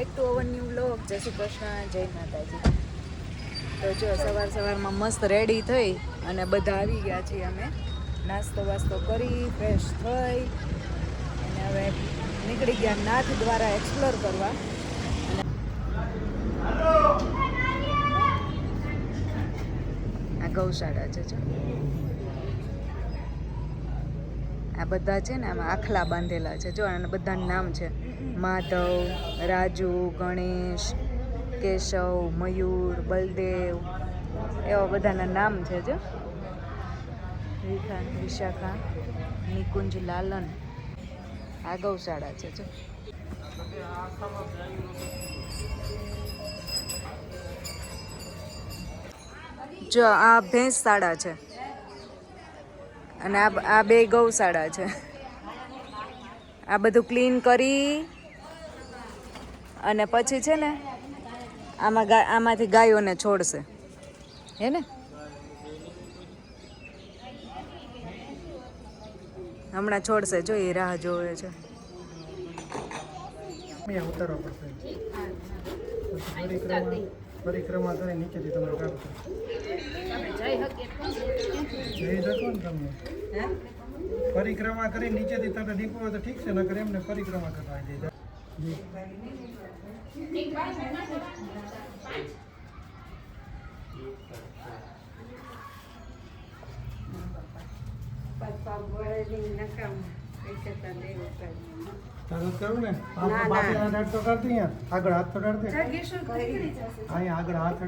Back to our new vlog. જય શ્રી કૃષ્ણ, જય માતાજી. તો જો સવારમાં મસ્ત રેડી થઈ અને બધા આવી ગયા છીએ અમે. નાસ્તો વાસ્તો કરી ફ્રેશ થઈ અને હવે નીકળી ગયા નાથ દ્વારા એક્સપ્લોર કરવા. આ ગૌશાળા છે જો. આ બધા છે ને આમાં આખલા બાંધેલા છે જો. અને બધાનું નામ છે માધવ, રાજુ, ગણેશ, કેશવ, મયુર, બલદેવ, એવા બધાના નામ છે જો. વિશાખા, નિકુંજ, લાલન. આ ગૌશાળા છે જો. જો આ ભેંસ શાળા છે અને આ બે ગૌશાળા છે. આ બધું ક્લીન કરી અને પછી છે ને આમાંથી ગાયોને છોડશે, હે ને? હમણાં છોડશે જો. એ રાહ જોવે છે. પરિક્રમા કરી નીચેથી તમે કાઢો પરિક્રમા કરી નીચેથી તમે દીપો હોય તો ઠીક છે, નકર એમને પરિક્રમા કરવા દે. ચાલુ કરું ને હાથ તો કરતી આગળ હાથ તો કરતી અહીંયા આગળ હાથ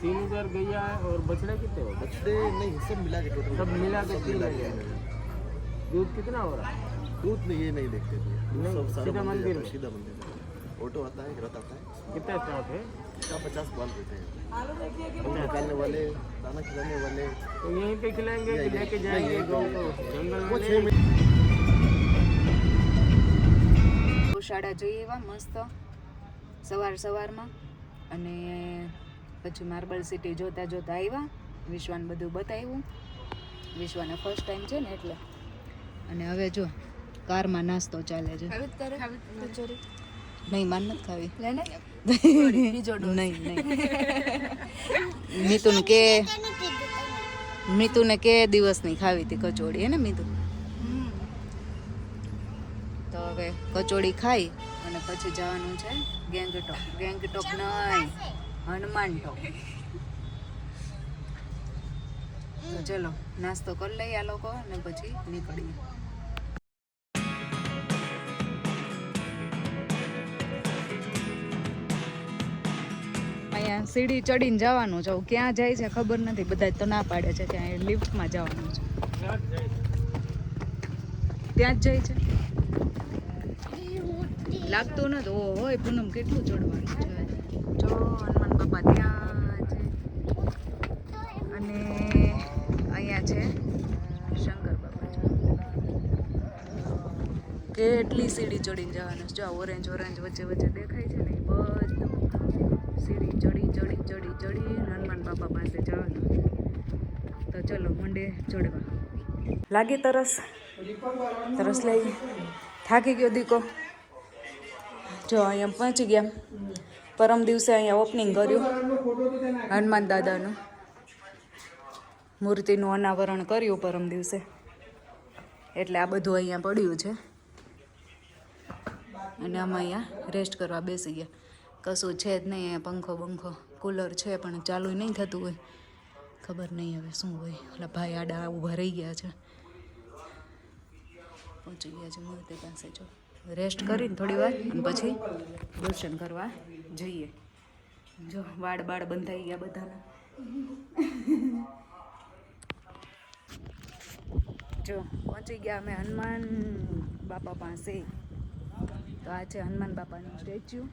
तीन 3,000 गैया है और बछड़े कितने हो? बछड़े नहीं, सब मिला के टोटल सब मिला के 3,000। दूध कितना हो रहा है? दूध में ये नहीं देखते थे, नहीं, सब सारा सीधा मंदिर में। सीधा मंदिर में ऑटो आता है, रथ आता है, कितने स्टाफ है? इसका 50 बाल देते हैं। दूध निकालने वाले, दाना खिलाने वाले, तो यहीं पे खिलाएंगे कि लेके जाएंगे गौ को जंगल वो में? 6 मिनट ગૌશાળા જોઈએ એવા મસ્ત સવારમાં. અને પછી માર્બલ સિટી જોતા આવ્યા. વિશ્વાને બધું બતાવ્યું. વિશ્વાને ફર્સ્ટ ટાઈમ છે ને એટલે. અને હવે જો કારમાં નાસ્તો ચાલે છે. નહીં, માન નથી ખાવી. નહીં મીતુને કે દિવસની ખાવી હતી કચોડી, હે ને મીતુ? તો હવે કચોડી ખાઈ અને પછી જવાનું છે ગેંગટોક નહીં, હનુમાન ટોક. તો ચલો નાસ્તો કરી લઈએ આ લોકો અને પછી નીકળીએ. અહીંયા સીડી ચડીને જવાનું છે. ક્યાં જાય છે ખબર નથી. બધા તો ના પાડે છે કે અહીંયા લિફ્ટમાં જવાનું છે. ત્યાં જ જાય છે. લાગતું નથી. ઓ હોય પૂનમ, કેટલું ચડવાનું છે. જો હનુમાન બાપા ત્યાં છે અને અહીંયા છે શંકર બાપા. કેટલી સીડી ચડીને જવાનું છે. જો ઓરેન્જ વચ્ચે દેખાય છે ને, એ બધું સીડી ચડી હનુમાન બાપા પાસે જવાનું. તો ચલો મંડે ચડવા. લાગી તરસ લઈ. થાકી ગયો દીકો. જો અહીંયા પહોંચી ગયા. પરમ દિવસે અહીંયા ઓપનિંગ કર્યું હનુમાન દાદાનું. મૂર્તિનું અનાવરણ કર્યું પરમ દિવસે. એટલે આ બધું અહીંયા પડ્યું છે અને અમે અહીંયા રેસ્ટ કરવા બેસી ગયા. કશું છે જ નહીં અહીંયા. પંખો બંખો કુલર છે પણ ચાલુ નહીં થતું હોય. ખબર નહીં હવે શું હોય. ઓલા ભાઈ આડા ઊભા રહી ગયા છે. પહોંચી ગયા છે મૂર્તિ પાસે. જો રેસ્ટ કરીને થોડી વાર અને પછી દર્શન કરવા જઈએ. જો વાળ બંધાઈ ગયા બધાના. જો પહોંચી ગયા અમે હનુમાન બાપા પાસે. તો આ છે હનુમાન બાપાનું સ્ટેચ્યુ.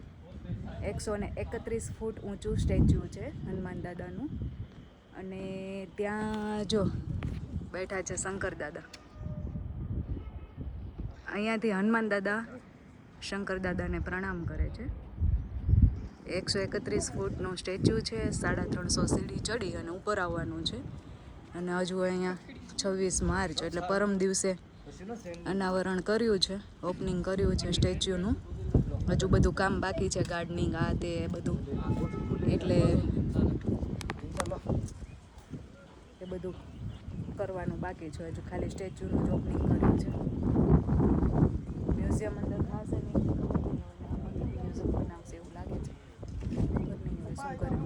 131 ફૂટ ઊંચું સ્ટેચ્યુ છે હનુમાન દાદાનું. અને ત્યાં જો બેઠા છે શંકર દાદા. અહીંયાથી હનુમાન દાદા શંકર દાદાને પ્રણામ કરે છે. 131 ફૂટનું સ્ટેચ્યુ છે. 350 સીડી ચડી અને ઉપર આવવાનું છે. અને હજુ અહીંયા 26 માર્ચ એટલે પરમ દિવસે અનાવરણ કર્યું છે, ઓપનિંગ કર્યું છે સ્ટેચ્યુનું. હજુ બધું કામ બાકી છે, ગાર્ડનિંગ આ તે બધું, એટલે એ બધું કરવાનું બાકી છે. હજુ ખાલી સ્ટેચ્યુનું જ ઓપનિંગ કર્યું છે. મ્યુઝિયમ અંદર થશે નહીં, મ્યુઝિયમ બનાવશે એવું લાગે છે. ખબર નહીં હવે શું કરે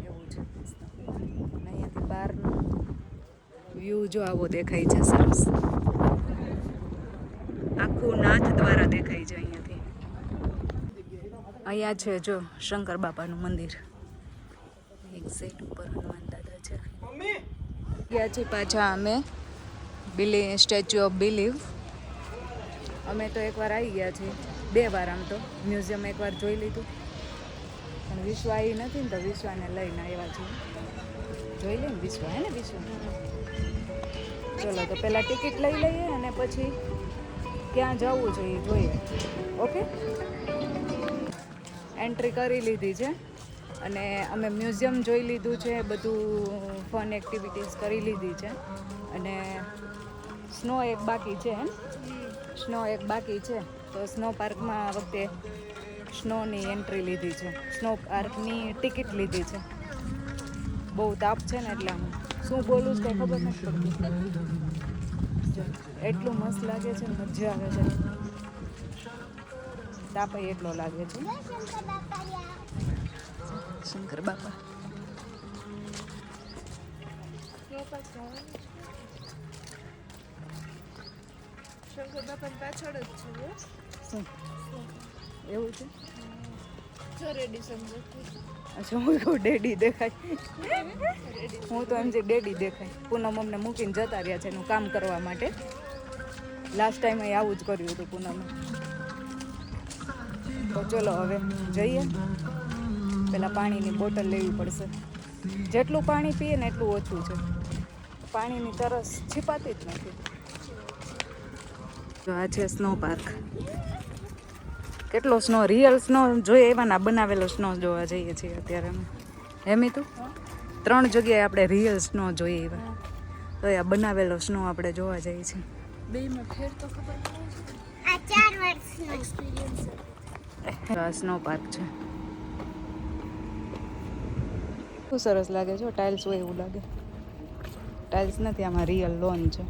એવું છે. અને અહીંયાથી બહારનું વ્યૂ જો આવો દેખાય છે, સરસ. આખું નાથ દ્વારા દેખાય છે અહીંયાથી. અહીંયા છે જો શંકર બાપાનું મંદિર. એક્ઝેક્ટ ઉપર હનુમાન દાદા છે. ગયા છે પાછા અમે સ્ટેચ્યુ ઓફ બિલીવ. અમે તો એકવાર આવી ગયા છીએ, 2 વાર. આમ તો મ્યુઝિયમ એકવાર જોઈ લીધું, પણ વિશ્વ આવી નથી ને તો વિશ્વાને લઈને આવ્યા છીએ. જોઈ લે ને વિશ્વ, હે ને વિશ્વ. ચલો તો પહેલાં ટિકિટ લઈ લઈએ અને પછી ક્યાં જવું જોઈએ જોઈએ. ઓકે, એન્ટ્રી કરી લીધી છે અને અમે મ્યુઝિયમ જોઈ લીધું છે, બધું ફન એક્ટિવિટીઝ કરી લીધી છે. અને સ્નો એક બાકી છે, સ્નો એક બાકી છે. તો સ્નો પાર્કમાં આ વખતે સ્નોની એન્ટ્રી લીધી છે, સ્નો પાર્કની ટિકિટ લીધી છે. બહુ તાપ છે ને એટલે આમ શું બોલું છે કંઈ ખબર નથી પડતી. એટલું મસ્ત લાગે છે, મજા આવે છે. તાપ એટલો લાગે છે. શંકર બાપા શંકર બાપાની પાછળ જ છે. શું એવું છે? અચ્છા, હું કહું ડેડી દેખાય. હું તો એમ જે ડેડી દેખાય. પૂનમ અમને મૂકીને જતા રહ્યા છે એનું કામ કરવા માટે. લાસ્ટ ટાઈમ અહીં આવું જ કર્યું હતું પૂનમે. તો ચલો હવે જઈએ. પહેલાં પાણીની બોટલ લેવી પડશે. જેટલું પાણી પીએ ને એટલું ઓછું છે. પાણીની તરસ છીપાતી જ નથી. જો આ છે સ્નો પાર્ક. કેટલો સ્નો, રિયલ સ્નો જોઈએ એવા ના બનાવેલો સ્નો જોવા જઈએ છીએ અત્યારે અમે. હેમી તું 3 જગ્યાએ આપણે રિયલ સ્નો જોઈએ એવા, તો આ બનાવેલો સ્નો આપણે જોવા જઈએ છીએ. બેમાં ફેર તો ખબર પડે. આ 4 વર્ષનો એક્સપિરિયન્સ. આ સ્નો પાર્ક છે. બહુ સરસ લાગે છે. ટાઇલ્સ હોય એવું લાગે. ટાઇલ્સ નથી, આમાં રિયલ લોન છે.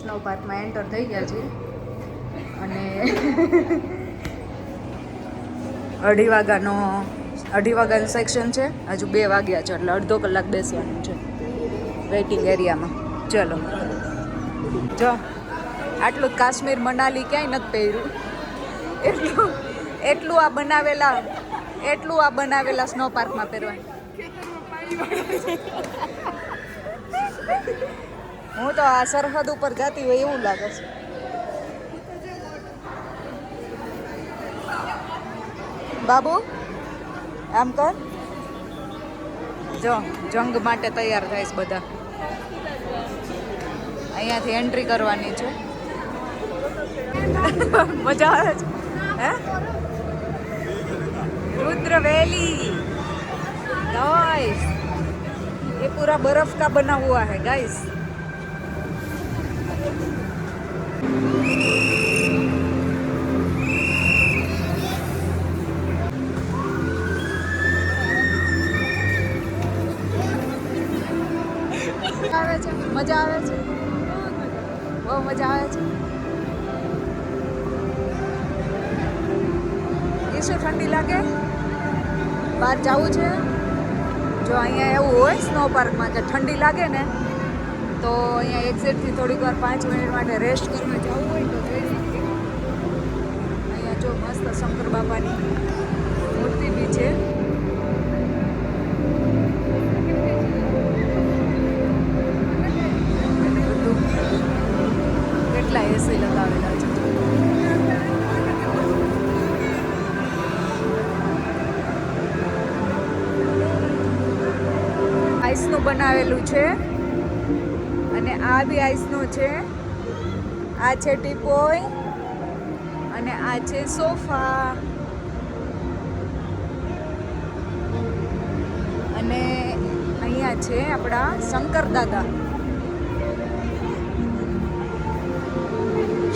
સ્નો પાર્કમાં એન્ટર થઈ ગયા છે અને 2:30 વાગ્યાનું સેક્શન છે. હજુ 2 વાગ્યા છે એટલે અડધો કલાક બેસવાનું છે વેઇટિંગ એરિયામાં. ચલો જો આટલું કાશ્મીર મનાલી ક્યાંય નથી પહેર્યું, એટલું આ બનાવેલા સ્નો પાર્કમાં પહેરવાનું. હું તો આ સરહદ ઉપર જતી હોય એવું લાગે છે. બાબુ આમ કર. જો જંગ માટે તૈયાર થાય છે બધા. અહીંયાથી એન્ટ્રી કરવાની છે. મજા આવે છે. હે रुद्र वैली गाइस, ये पूरा बर्फ का बना हुआ है गाइस. મજા આવે છે, બહુ મજા આવે છે. એ શું ઠંડી લાગે? બહાર જવું છે. જો અહીંયા એવું હોય સ્નો પાર્કમાં કે ઠંડી લાગે ને તો અહીંયા એક્ઝેક્ટથી થોડીક વાર 5 મિનિટ માટે રેસ્ટ કરવા જવું હોય તો જઈ શકીએ. અહીંયા જો મસ્ત શંકર બાપાની મૂર્તિ બી છે. કેટલા એસી લગાવેલા છે. બનાવેલું છે અને આ બી આઈસનું છે. આ છે ટીપોય અને આ છે સોફા અને અહીંયા છે આપણા શંકર દાદા.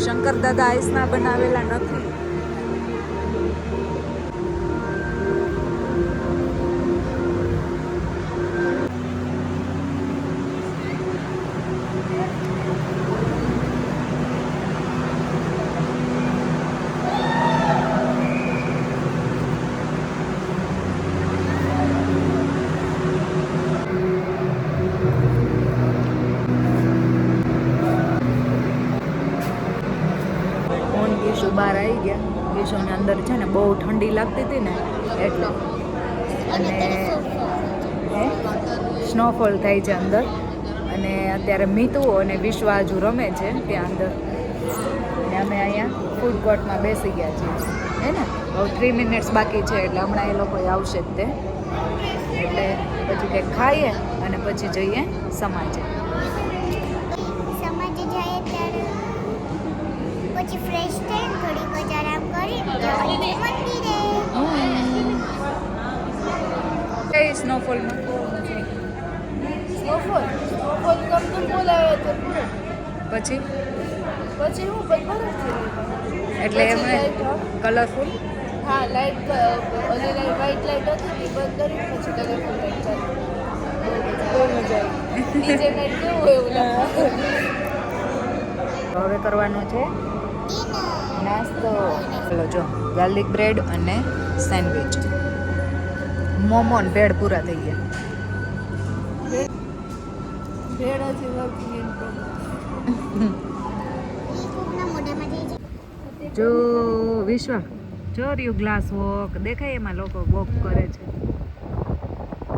શંકર દાદા આઈસના બનાવેલા નથી. કેશુ બહાર આવી ગયા. કેશુને અંદર છે ને બહુ ઠંડી લાગતી હતી ને એટલે અને સ્નોફોલ થાય છે અંદર. અને અત્યારે મીતુ અને વિશ્વાજુ રમે છે ત્યાં અંદર. અને અમે અહીંયા ફૂડ કોર્ટમાં બેસી ગયા છીએ હે ને. હવે 3 મિનિટ્સ બાકી છે એટલે હમણાં એ લોકો આવશે જ તે. એટલે પછી કંઈક ખાઈએ અને પછી જઈએ સમાજે. સમાજે જઈએ ત્યારે પછી ફ્રેશ થઈને થોડીક જ આરામ કરી જવાની મંદિરે. કઈ સ્નોફોલમાં સ્નોફોલ કમ બોલાવે તો પછી પછી હું બરફ છે. એટલે એમને કલરફુલ. હા લાઈટ ઓલી લાઈટ વ્હાઈટ લાઈટ હતી એ બંધ કરી પછી કલરફુલ લાઈટ ચાલુ. બહુ મજા આવી. ડીજે નાઈટ કેવું હોય એવું લાગે. હવે કરવાનો છે નાસ્તો. ચલો જો ગાર્લિક બ્રેડ અને સેન્ડવિચ. મોમો ને ભેળ પૂરા થઈ ગયા. ભેળ હજી વર્કિંગ ઇન કોકના મોઢામાં જઈ જો વિશ્વા જો રહ્યું ગ્લાસ વોક દેખાય એમાં લોકો વોક કરે છે.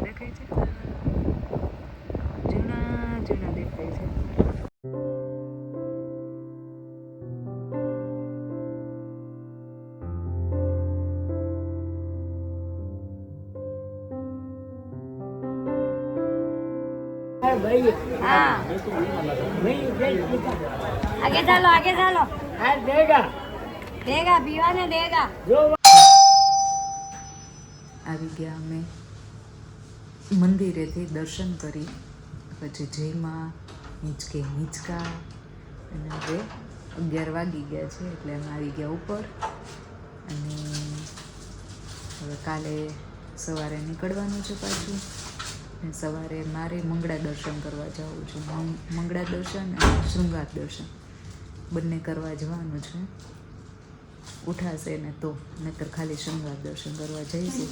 દેખાય છે જૂના જૂના દેખાય છે. हाँ आगे चलो आगे चलो देगा देगा पीवाने देगा. આવી ગયા અમે મંદિરેથી દર્શન કરી પછી જયમાં હિંચકે હિંચકા અને હવે 11 વાગી ગયા છે એટલે અમે આવી ગયા ઉપર. અને હવે કાલે સવારે નીકળવાનું છે પાછું. અને સવારે મારે મંગળા દર્શન કરવા જવું છે. મંગળા દર્શન અને શૃંગાર દર્શન બંને કરવા જવાનું છે. ઉઠાશે ને તો નહીતર ખાલી શૃંગાર દર્શન કરવા જઈશું.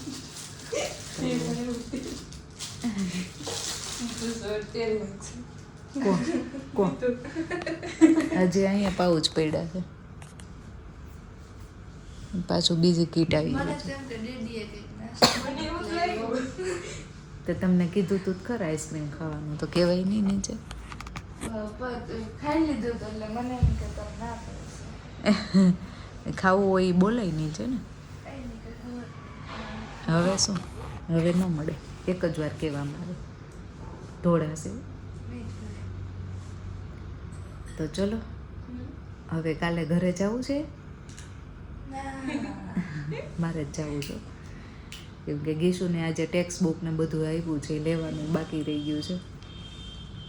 કોણ હજી અહીંયા પાઉચ પડ્યા છે. પાછું બીજી કીટ આવી ગઈ છે. તો તમને કીધું તું ખરા આઈસ્ક્રીમ ખાવાનું તો કહેવાય નહીં નીચે. ખાઈ લીધું તો એટલે મને એમ કે તમે ના પડશે. ખાવું હોય એ બોલાય નહીં છે ને. હવે શું હવે ન મળે. એક જ વાર કહેવામાં આવે ઢોળાશે. તો ચલો હવે કાલે ઘરે જવું છે. મારે જ જવું છે કેમ કે ગીશુને આજે ટેક્સ્ટ બુક ને બધું આવ્યું છે લેવાનું બાકી રહી ગયું છે.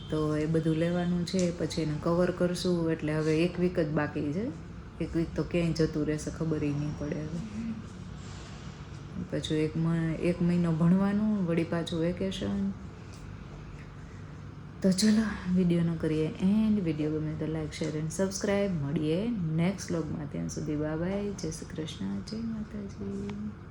તો એ બધું લેવાનું છે પછી એને કવર કરશું. એટલે હવે 1 વીક જ બાકી છે. 1 વીક તો ક્યાંય જતું રહેશે ખબર નહીં પડે. હવે પાછું 1 મહિનો ભણવાનું વળી પાછું વેકેશન. તો ચલો વિડીયો ન કરીએ એન્ડ. વિડીયો ગમે તો લાઈક શેર એન્ડ સબસ્ક્રાઈબ. મળીએ નેક્સ્ટ વ્લોગમાં. ત્યાં સુધી બાય બાય. જય શ્રી કૃષ્ણ. જય માતાજી.